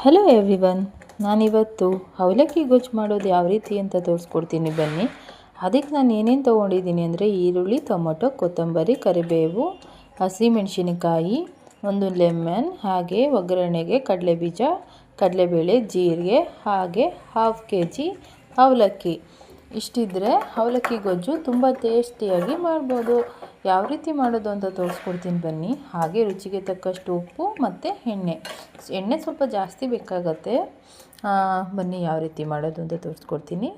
Hello everyone, ನಾನಿವತ್ತು ಅವಲಕ್ಕಿ ಗೊಜ್ಜು ಮಾಡೋದು ಯಾವ ರೀತಿ ಅಂತ ತೋರಿಸ್ಕೊಡ್ತೀನಿ ಬನ್ನಿ. ಅದಕ್ಕೆ ನಾನು ಏನೇನು ತೊಗೊಂಡಿದ್ದೀನಿ ಅಂದರೆ ಈರುಳ್ಳಿ, ಟೊಮೊಟೊ, ಕೊತ್ತಂಬರಿ, ಕರಿಬೇವು, ಹಸಿಮೆಣಸಿನಕಾಯಿ, ಒಂದು ಲೆಮನ್, ಹಾಗೆ ಒಗ್ಗರಣೆಗೆ ಕಡಲೆಬೀಜ, ಕಡಲೆಬೇಳೆ, ಜೀರಿಗೆ, ಹಾಗೆ 1/2 kg ಅವಲಕ್ಕಿ. ಇಷ್ಟಿದ್ರೆ ಅವಲಕ್ಕಿ ಗೊಜ್ಜು ತುಂಬ ಟೇಸ್ಟಿಯಾಗಿ ಮಾಡ್ಬೋದು. ಯಾವ ರೀತಿ ಮಾಡೋದು ಅಂತ ತೋರಿಸ್ಕೊಡ್ತೀನಿ ಬನ್ನಿ. ಹಾಗೆ ರುಚಿಗೆ ತಕ್ಕಷ್ಟು ಉಪ್ಪು ಮತ್ತು ಎಣ್ಣೆ ಸ್ವಲ್ಪ ಜಾಸ್ತಿ ಬೇಕಾಗತ್ತೆ. ಬನ್ನಿ ಯಾವ ರೀತಿ ಮಾಡೋದು ಅಂತ ತೋರಿಸ್ಕೊಡ್ತೀನಿ.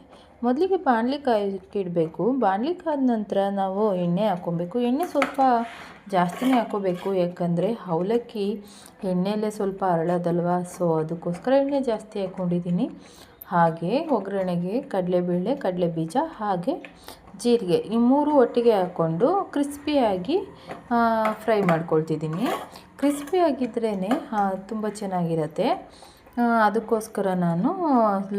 ಮೊದಲಿಗೆ ಬಾಣಲಿ ಕಾಯಕ್ಕಿಡಬೇಕು. ಬಾಣಲಿ ಕಾದ ನಂತರ ನಾವು ಎಣ್ಣೆ ಹಾಕ್ಕೊಬೇಕು. ಎಣ್ಣೆ ಸ್ವಲ್ಪ ಜಾಸ್ತಿನೇ ಹಾಕ್ಕೋಬೇಕು, ಯಾಕಂದರೆ ಅವಲಕ್ಕಿ ಎಣ್ಣೆಯಲ್ಲೇ ಸ್ವಲ್ಪ ಅರಳೋದಲ್ವ, ಸೊ ಅದಕ್ಕೋಸ್ಕರ ಎಣ್ಣೆ ಜಾಸ್ತಿ ಹಾಕ್ಕೊಂಡಿದ್ದೀನಿ. ಹಾಗೆ ಒಗ್ಗರಣೆಗೆ ಕಡಲೆಬೇಳೆ, ಕಡಲೆಬೀಜ, ಹಾಗೆ ಜೀರಿಗೆ, ಈ 3 ಒಟ್ಟಿಗೆ ಹಾಕ್ಕೊಂಡು ಕ್ರಿಸ್ಪಿಯಾಗಿ ಫ್ರೈ ಮಾಡ್ಕೊಳ್ತಿದ್ದೀನಿ. ಕ್ರಿಸ್ಪಿಯಾಗಿದ್ರೇ ತುಂಬ ಚೆನ್ನಾಗಿರುತ್ತೆ. ಅದಕ್ಕೋಸ್ಕರ ನಾನು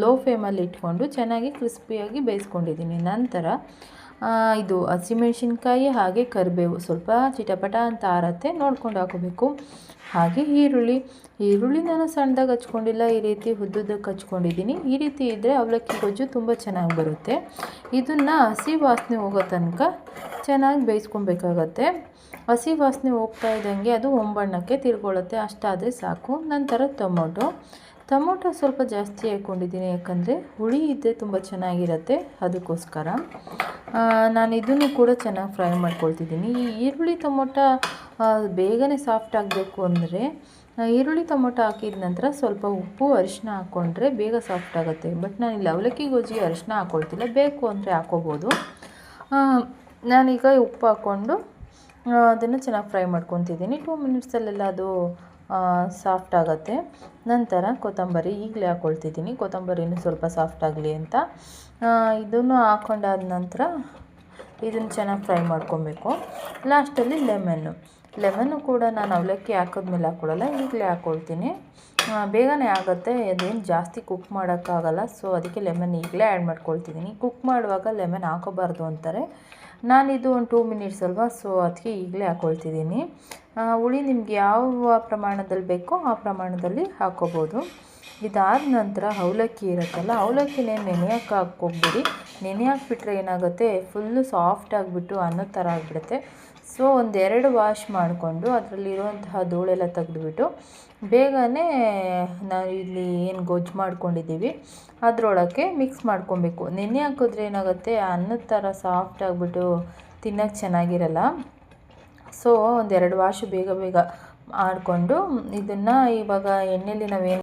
ಲೋ ಫ್ಲೇಮಲ್ಲಿ ಇಟ್ಕೊಂಡು ಚೆನ್ನಾಗಿ ಕ್ರಿಸ್ಪಿಯಾಗಿ ಬೇಯಿಸ್ಕೊಂಡಿದ್ದೀನಿ. ನಂತರ ಇದು ಹಸಿಮೆಣಸಿನ್ಕಾಯಿ ಹಾಗೆ ಕರಿಬೇವು ಸ್ವಲ್ಪ ಚಿಟಪಟ ಅಂತ ಆರತ್ತೆ, ನೋಡ್ಕೊಂಡು ಹಾಕೋಬೇಕು. ಹಾಗೆ ಈರುಳ್ಳಿ ನಾನು ಸಣ್ಣದಾಗಿ ಹಚ್ಕೊಂಡಿಲ್ಲ, ಈ ರೀತಿ ಉದ್ದುದ್ದಕ್ಕೆ ಹಚ್ಕೊಂಡಿದ್ದೀನಿ. ಈ ರೀತಿ ಇದ್ದರೆ ಅವಲಕ್ಕಿ ಗೊಜ್ಜು ತುಂಬ ಚೆನ್ನಾಗಿ ಬರುತ್ತೆ. ಇದನ್ನು ಹಸಿ ವಾಸನೆ ಹೋಗೋ ತನಕ ಚೆನ್ನಾಗಿ ಬೇಯಿಸ್ಕೊಬೇಕಾಗತ್ತೆ. ಹಸಿ ವಾಸನೆ ಹೋಗ್ತಾ ಇದ್ದಂಗೆ ಅದು ಹೊಂಬಣ್ಣಕ್ಕೆ ತಿರ್ಕೊಳ್ಳುತ್ತೆ, ಅಷ್ಟಾದರೆ ಸಾಕು. ನಂತರ ಟೊಮೊಟೊ ಸ್ವಲ್ಪ ಜಾಸ್ತಿ ಹಾಕ್ಕೊಂಡಿದ್ದೀನಿ, ಯಾಕಂದರೆ ಹುಳಿ ಇದ್ದರೆ ತುಂಬ ಚೆನ್ನಾಗಿರುತ್ತೆ, ಅದಕ್ಕೋಸ್ಕರ. ನಾನು ಇದನ್ನು ಕೂಡ ಚೆನ್ನಾಗಿ ಫ್ರೈ ಮಾಡ್ಕೊಳ್ತಿದ್ದೀನಿ. ಈ ಈರುಳ್ಳಿ ಟೊಮೊಟೊ ಬೇಗನೆ ಸಾಫ್ಟ್ ಆಗಬೇಕು ಅಂದರೆ ಈರುಳ್ಳಿ ಟೊಮೊಟೊ ಹಾಕಿದ ನಂತರ ಸ್ವಲ್ಪ ಉಪ್ಪು ಅರಿಶಿನ ಹಾಕ್ಕೊಂಡ್ರೆ ಬೇಗ ಸಾಫ್ಟ್ ಆಗುತ್ತೆ. ಬಟ್ ನಾನು ಇಲ್ಲಿ ಅವಲಕ್ಕಿ ಗೊಜ್ಜಿಗೆ ಅರಿಶಿನ ಹಾಕ್ಕೊಳ್ತಿಲ್ಲ, ಬೇಕು ಅಂದರೆ ಹಾಕ್ಕೋಬೋದು. ನಾನೀಗ ಉಪ್ಪು ಹಾಕ್ಕೊಂಡು ಅದನ್ನು ಚೆನ್ನಾಗಿ ಫ್ರೈ ಮಾಡ್ಕೊತಿದ್ದೀನಿ. 2 ಮಿನಿಟ್ಸಲ್ಲೆಲ್ಲ ಅದು ಸಾಫ್ಟ್ ಆಗುತ್ತೆ. ನಂತರ ಕೊತ್ತಂಬರಿ ಈಗಲೇ ಹಾಕ್ಕೊಳ್ತಿದ್ದೀನಿ, ಕೊತ್ತಂಬರಿನೂ ಸ್ವಲ್ಪ ಸಾಫ್ಟ್ ಆಗಲಿ ಅಂತ. ಇದನ್ನು ಹಾಕ್ಕೊಂಡಾದ ನಂತರ ಇದನ್ನು ಚೆನ್ನಾಗಿ ಫ್ರೈ ಮಾಡ್ಕೊಬೇಕು. ಲಾಸ್ಟಲ್ಲಿ ಲೆಮನ್ನು ಕೂಡ ನಾನು ಅವಲಕ್ಕಿ ಹಾಕಿದ್ಮೇಲೆ ಹಾಕ್ಕೊಳ್ಳಲ್ಲ, ಈಗಲೇ ಹಾಕ್ಕೊಳ್ತೀನಿ. ಬೇಗನೆ ಆಗುತ್ತೆ, ಅದೇನು ಜಾಸ್ತಿ ಕುಕ್ ಮಾಡೋಕ್ಕಾಗಲ್ಲ, ಸೊ ಅದಕ್ಕೆ ಲೆಮನ್ ಈಗಲೇ ಆ್ಯಡ್ ಮಾಡ್ಕೊಳ್ತಿದ್ದೀನಿ. ಕುಕ್ ಮಾಡುವಾಗ ಲೆಮನ್ ಹಾಕೋಬಾರ್ದು ಅಂತಾರೆ. ನಾನಿದು ಒಂದು 2 ಮಿನಿಟ್ಸ್ ಅಲ್ವಾ, ಸೊ ಅದಕ್ಕೆ ಈಗಲೇ ಹಾಕ್ಕೊಳ್ತಿದ್ದೀನಿ. ಹುಳಿ ನಿಮ್ಗೆ ಯಾವ ಪ್ರಮಾಣದಲ್ಲಿ ಬೇಕೋ ಆ ಪ್ರಮಾಣದಲ್ಲಿ ಹಾಕ್ಕೋಬೋದು. ಇದಾದ ನಂತರ ಅವಲಕ್ಕಿ ಇರುತ್ತಲ್ಲ, ಅವಲಕ್ಕಿನೇ ನೆನೆಯೋಕ್ಕೆ ಹಾಕ್ಕೋಗ್ಬಿಡಿ. ನೆನೆ ಹಾಕ್ಬಿಟ್ರೆ ಏನಾಗುತ್ತೆ, ಫುಲ್ಲು ಸಾಫ್ಟ್ ಆಗಿಬಿಟ್ಟು ಅನ್ನದ ಥರ ಆಗಿಬಿಡುತ್ತೆ. ಸೊ 1-2 ವಾಶ್ ಮಾಡಿಕೊಂಡು ಅದರಲ್ಲಿರುವಂತಹ ಧೂಳೆಲ್ಲ ತೆಗೆದುಬಿಟ್ಟು ಬೇಗನೆ ನಾವು ಇಲ್ಲಿ ಏನು ಗೊಜ್ಜು ಮಾಡ್ಕೊಂಡಿದ್ದೀವಿ ಅದರೊಳಕ್ಕೆ ಮಿಕ್ಸ್ ಮಾಡ್ಕೊಬೇಕು. ನೆನೆ ಹಾಕಿದ್ರೆ ಏನಾಗುತ್ತೆ, ಅನ್ನದ ಥರ ಸಾಫ್ಟ್ ಆಗಿಬಿಟ್ಟು ತಿನ್ನೋಕ್ಕೆ ಚೆನ್ನಾಗಿರಲ್ಲ. ಸೊ 1-2 ವಾಶ್ ಬೇಗ ಮಾಡಿಕೊಂಡು ಇದನ್ನು ಇವಾಗ ಎಣ್ಣೆಯಲ್ಲಿ ನಾವೇನು